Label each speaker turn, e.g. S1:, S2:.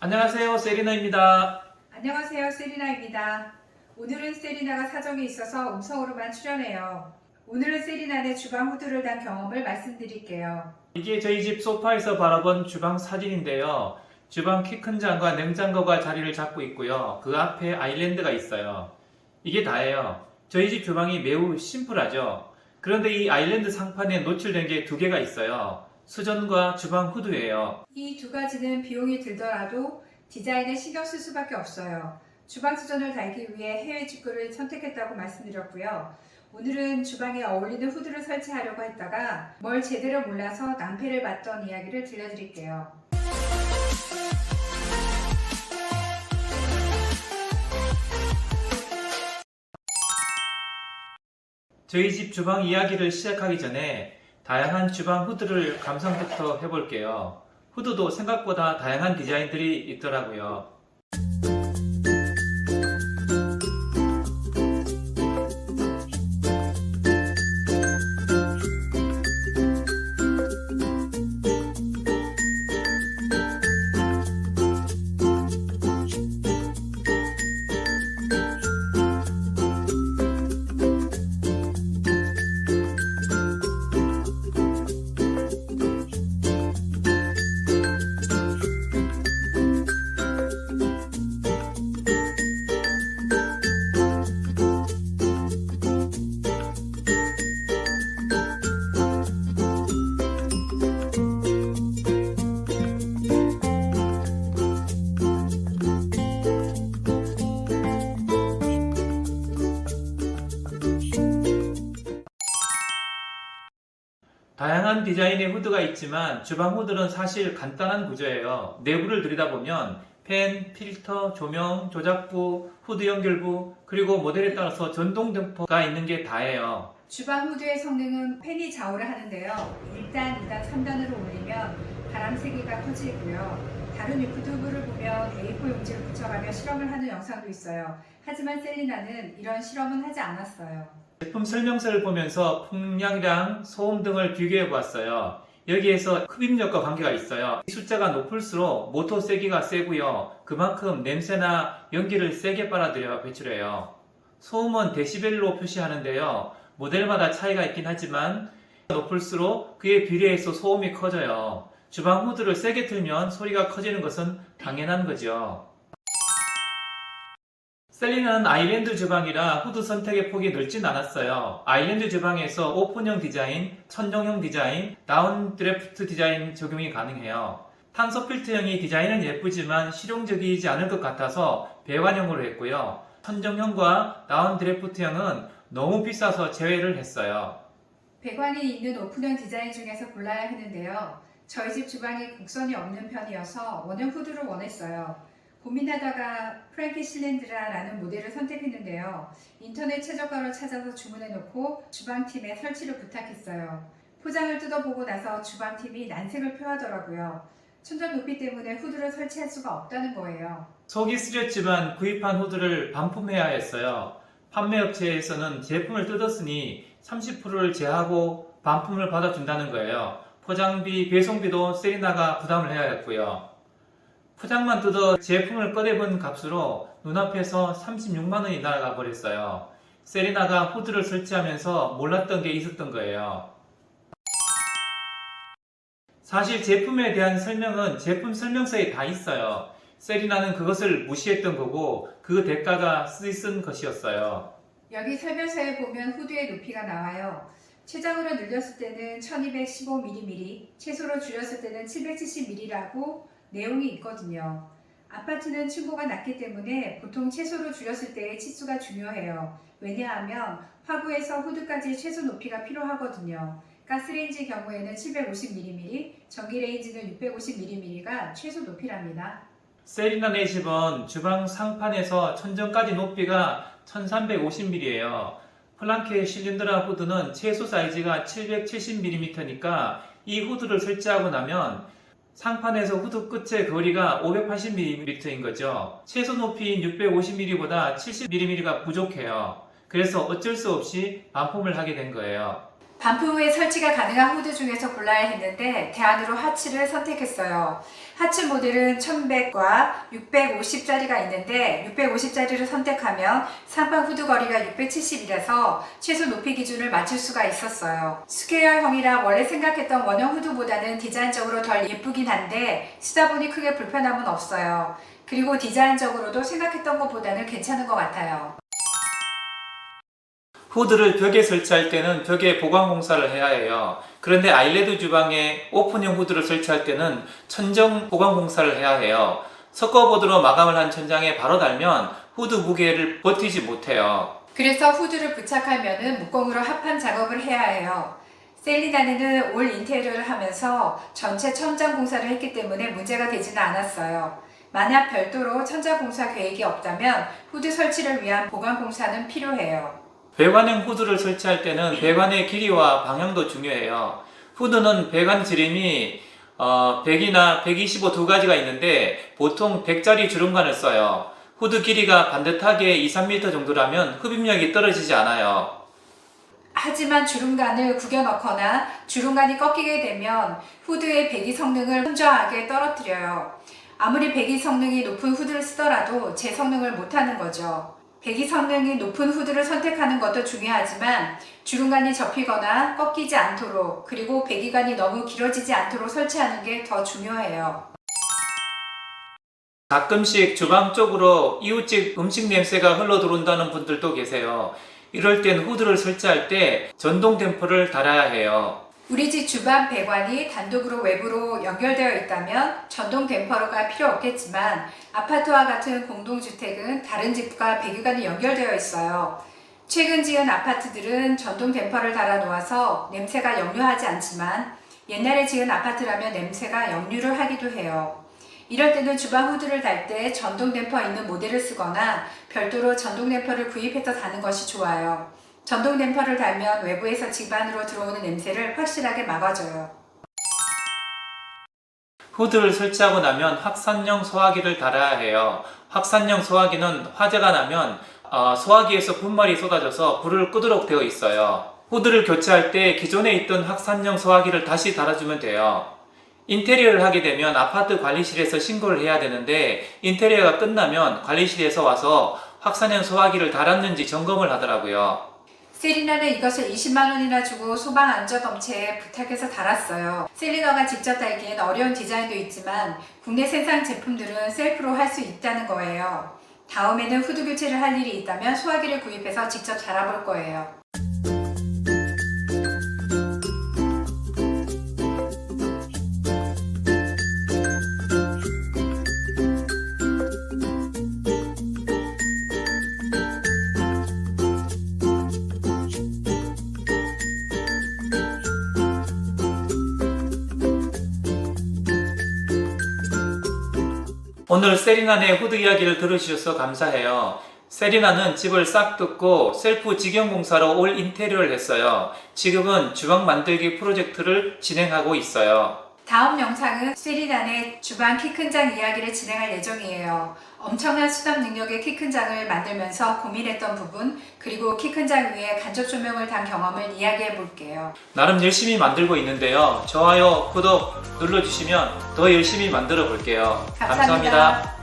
S1: 안녕하세요, 세리나입니다.
S2: 안녕하세요, 세리나입니다. 오늘은 세리나가 사정이 있어서 음성으로만 출연해요. 오늘은 세리나의 주방 후드를 단 경험을 말씀드릴게요.
S1: 이게 저희 집 소파에서 바라본 주방 사진인데요. 주방 키 큰 장과 냉장고가 자리를 잡고 있고요. 그 앞에 아일랜드가 있어요. 이게 다예요. 저희 집 주방이 매우 심플하죠. 그런데 이 아일랜드 상판에 노출된 게 두 개가 있어요. 수전과 주방 후드예요.
S2: 이 두 가지는 비용이 들더라도 디자인에 신경 쓸 수밖에 없어요. 주방 수전을 달기 위해 해외 직구를 선택했다고 말씀드렸고요. 오늘은 주방에 어울리는 후드를 설치하려고 했다가 뭘 제대로 몰라서 낭패를 봤던 이야기를 들려드릴게요.
S1: 저희 집 주방 이야기를 시작하기 전에 다양한 주방 후드를 감상부터 해볼게요. 후드도 생각보다 다양한 디자인들이 있더라고요. 다양한 디자인의 후드가 있지만 주방 후드는 사실 간단한 구조예요. 내부를 들여다보면 팬, 필터, 조명, 조작부, 후드 연결부, 그리고 모델에 따라서 전동 댐퍼가 있는 게 다예요.
S2: 주방 후드의 성능은 팬이 좌우를 하는데요. 1단, 2단, 3단으로 올리면 바람 세기가 커지고요. 다른 유튜브를 보면 A4 용지를 붙여가며 실험을 하는 영상도 있어요. 하지만 셀리나는 이런 실험은 하지 않았어요.
S1: 제품 설명서를 보면서 풍량이랑 소음 등을 비교해 보았어요. 여기에서 흡입력과 관계가 있어요. 이 숫자가 높을수록 모터 세기가 세고요. 그만큼 냄새나 연기를 세게 빨아들여 배출해요. 소음은 데시벨로 표시하는데요. 모델마다 차이가 있긴 하지만 높을수록 그에 비례해서 소음이 커져요. 주방 후드를 세게 틀면 소리가 커지는 것은 당연한 거죠. 셀리나는 아일랜드 주방이라 후드 선택의 폭이 넓진 않았어요. 아일랜드 주방에서 오픈형 디자인, 천정형 디자인, 다운 드래프트 디자인 적용이 가능해요. 탄소 필터형이 디자인은 예쁘지만 실용적이지 않을 것 같아서 배관형으로 했고요. 천정형과 다운 드래프트형은 너무 비싸서 제외를 했어요.
S2: 배관이 있는 오픈형 디자인 중에서 골라야 했는데요. 저희 집 주방이 곡선이 없는 편이어서 원형 후드를 원했어요. 고민하다가 프랭키 실렌드라라는 모델을 선택했는데요. 인터넷 최저가를 찾아서 주문해놓고 주방팀에 설치를 부탁했어요. 포장을 뜯어보고 나서 주방팀이 난색을 표하더라고요. 천정 높이 때문에 후드를 설치할 수가 없다는 거예요.
S1: 속이 쓰렸지만 구입한 후드를 반품해야 했어요. 판매업체에서는 제품을 뜯었으니 30%를 제하고 반품을 받아준다는 거예요. 포장비, 배송비도 셀리나가 부담을 해야 했고요. 포장만 뜯어 제품을 꺼내본 값으로 눈앞에서 36만원이 날아가 버렸어요. 셀리나가 후드를 설치하면서 몰랐던 게 있었던 거예요. 사실 제품에 대한 설명은 제품 설명서에 다 있어요. 셀리나는 그것을 무시했던 거고 그 대가가 쓰인 것이었어요.
S2: 여기 설명서에 보면 후드의 높이가 나와요. 최장으로 늘렸을 때는 1215mm, 최소로 줄였을 때는 770mm라고 내용이 있거든요. 아파트는 층고가 낮기 때문에 보통 채소로 줄였을 때의 치수가 중요해요. 왜냐하면 화구에서 후드까지 최소 높이가 필요하거든요. 가스레인지 경우에는 750mm, 전기레인지는 650mm가 최소 높이랍니다.
S1: 셀리나네 집은 주방 상판에서 천정까지 높이가 1350mm예요. 플랑케 실린더라 후드는 최소 사이즈가 770mm니까 이 후드를 설치하고 나면 상판에서 후드 끝의 거리가 580mm인 거죠. 최소 높이인 650mm보다 70mm가 부족해요. 그래서 어쩔 수 없이 반품을 하게 된 거예요.
S2: 반품후에 설치가 가능한 후드 중에서 골라야 했는데 대안으로 하츠를 선택했어요. 하츠 모델은 1100과 650짜리가 있는데 650짜리를 선택하면 상판 후드 거리가 670이라서 최소 높이 기준을 맞출 수가 있었어요. 스퀘어형이라 원래 생각했던 원형 후드보다는 디자인적으로 덜 예쁘긴 한데 쓰다 보니 크게 불편함은 없어요. 그리고 디자인적으로도 생각했던 것보다는 괜찮은 것 같아요.
S1: 후드를 벽에 설치할 때는 벽에 보강 공사를 해야 해요. 그런데 아일레드 주방에 오픈형 후드를 설치할 때는 천정 보강 공사를 해야 해요. 석고보드로 마감을 한 천장에 바로 달면 후드 무게를 버티지 못해요.
S2: 그래서 후드를 부착하면 목공으로 합판 작업을 해야 해요. 셀리나는 올 인테리어를 하면서 전체 천장 공사를 했기 때문에 문제가 되지는 않았어요. 만약 별도로 천장 공사 계획이 없다면 후드 설치를 위한 보강 공사는 필요해요.
S1: 배관형 후드를 설치할 때는 배관의 길이와 방향도 중요해요. 후드는 배관 지름이 100이나 125 두 가지가 있는데 보통 100짜리 주름관을 써요. 후드 길이가 반듯하게 2-3m 정도라면 흡입력이 떨어지지 않아요.
S2: 하지만 주름관을 구겨 넣거나 주름관이 꺾이게 되면 후드의 배기 성능을 현저하게 떨어뜨려요. 아무리 배기 성능이 높은 후드를 쓰더라도 제 성능을 못하는 거죠. 배기 성능이 높은 후드를 선택하는 것도 중요하지만 주름관이 접히거나 꺾이지 않도록 그리고 배기관이 너무 길어지지 않도록 설치하는 게 더 중요해요.
S1: 가끔씩 주방 쪽으로 이웃집 음식 냄새가 흘러 들어온다는 분들도 계세요. 이럴 땐 후드를 설치할 때 전동 댐퍼를 달아야 해요.
S2: 우리 집 주방 배관이 단독으로 외부로 연결되어 있다면 전동 댐퍼가 필요 없겠지만 아파트와 같은 공동주택은 다른 집과 배기관이 연결되어 있어요. 최근 지은 아파트들은 전동 댐퍼를 달아 놓아서 냄새가 역류하지 않지만 옛날에 지은 아파트라면 냄새가 역류를 하기도 해요. 이럴 때는 주방 후드를 달 때 전동 댐퍼 있는 모델을 쓰거나 별도로 전동 댐퍼를 구입해서 다는 것이 좋아요. 전동 댐퍼를 달면 외부에서 집 안으로 들어오는 냄새를 확실하게 막아줘요.
S1: 후드를 설치하고 나면 확산용 소화기를 달아야 해요. 확산용 소화기는 화재가 나면 소화기에서 분말이 쏟아져서 불을 끄도록 되어 있어요. 후드를 교체할 때 기존에 있던 확산용 소화기를 다시 달아주면 돼요. 인테리어를 하게 되면 아파트 관리실에서 신고를 해야 되는데 인테리어가 끝나면 관리실에서 와서 확산형 소화기를 달았는지 점검을 하더라고요.
S2: 셀리나는 이것을 20만 원이나 주고 소방 안전업체에 부탁해서 달았어요. 셀리나가 직접 달기엔 어려운 디자인도 있지만 국내 생산 제품들은 셀프로 할 수 있다는 거예요. 다음에는 후드 교체를 할 일이 있다면 소화기를 구입해서 직접 달아볼 거예요.
S1: 오늘 세리나네 후드 이야기를 들으셔서 감사해요. 세리나는 집을 싹 뜯고 셀프 직영공사로 올 인테리어를 했어요. 지금은 주방 만들기 프로젝트를 진행하고 있어요.
S2: 다음 영상은 셀리나의 주방 키 큰 장 이야기를 진행할 예정이에요. 엄청난 수납 능력의 키 큰 장을 만들면서 고민했던 부분 그리고 키 큰 장 위에 간접 조명을 단 경험을 이야기해 볼게요.
S1: 나름 열심히 만들고 있는데요. 좋아요, 구독 눌러주시면 더 열심히 만들어 볼게요.
S2: 감사합니다.